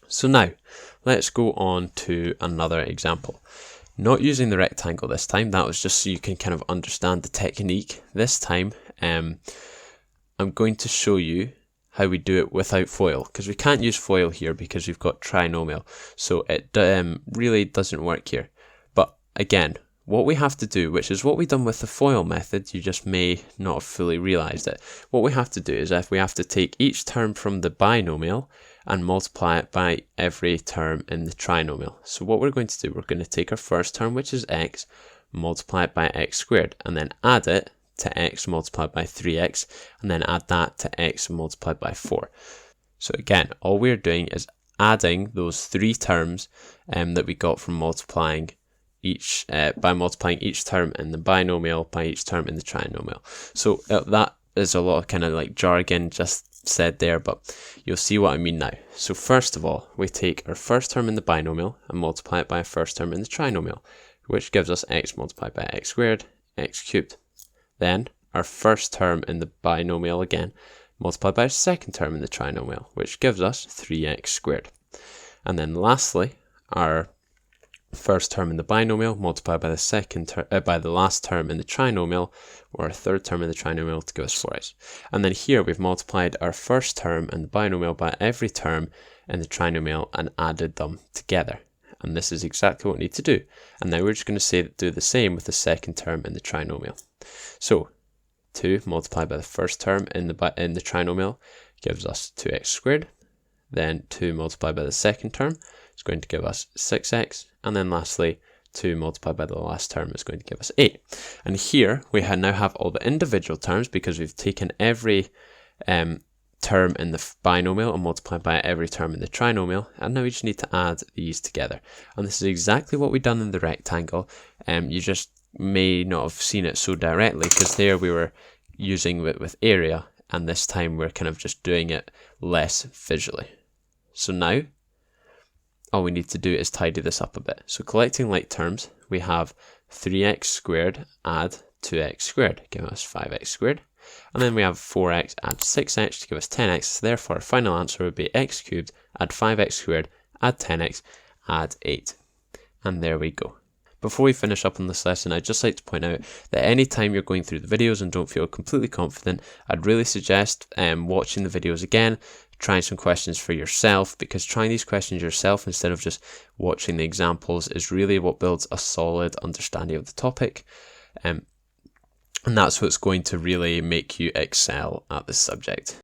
So now, let's go on to another example. Not using the rectangle this time, that was just so you can kind of understand the technique. This time, I'm going to show you how we do it without FOIL, because we can't use FOIL here because we've got trinomial, so it really doesn't work here. But again, what we have to do, which is what we've done with the FOIL method, you just may not have fully realised it. What we have to do is if we have to take each term from the binomial and multiply it by every term in the trinomial. So what we're going to do, we're going to take our first term, which is x, multiply it by x squared, and then add it to x multiplied by 3x, and then add that to x multiplied by 4. So again, all we're doing is adding those three terms that we got from multiplying each by multiplying each term in the binomial by each term in the trinomial. So that is a lot of kind of like jargon just said there, but you'll see what I mean now. So first of all, we take our first term in the binomial and multiply it by a first term in the trinomial, which gives us x multiplied by x squared, x cubed. Then our first term in the binomial again, multiplied by a second term in the trinomial, which gives us 3x squared. And then lastly, our first term in the binomial multiplied by the last term in the trinomial, or a third term in the trinomial, to give us 4x. And then here we've multiplied our first term in the binomial by every term in the trinomial and added them together. And this is exactly what we need to do. And now we're just going to do the same with the second term in the trinomial. So 2 multiplied by the first term in the trinomial gives us 2x squared. Then 2 multiplied by the second term is going to give us 6x. And then lastly, 2 multiplied by the last term is going to give us 8. And here we now have all the individual terms because we've taken every term in the binomial and multiplied by every term in the trinomial, and now we just need to add these together. And this is exactly what we've done in the rectangle. You just may not have seen it so directly because there we were using it with area, and this time we're kind of just doing it less visually. So now all we need to do is tidy this up a bit. So collecting like terms, we have 3x squared add 2x squared, giving us 5x squared. And then we have 4x add 6x to give us 10x. So therefore, our final answer would be x cubed add 5x squared add 10x add 8. And there we go. Before we finish up on this lesson, I'd just like to point out that any time you're going through the videos and don't feel completely confident, I'd really suggest watching the videos again, trying some questions for yourself, because trying these questions yourself instead of just watching the examples is really what builds a solid understanding of the topic. And that's what's going to really make you excel at this subject.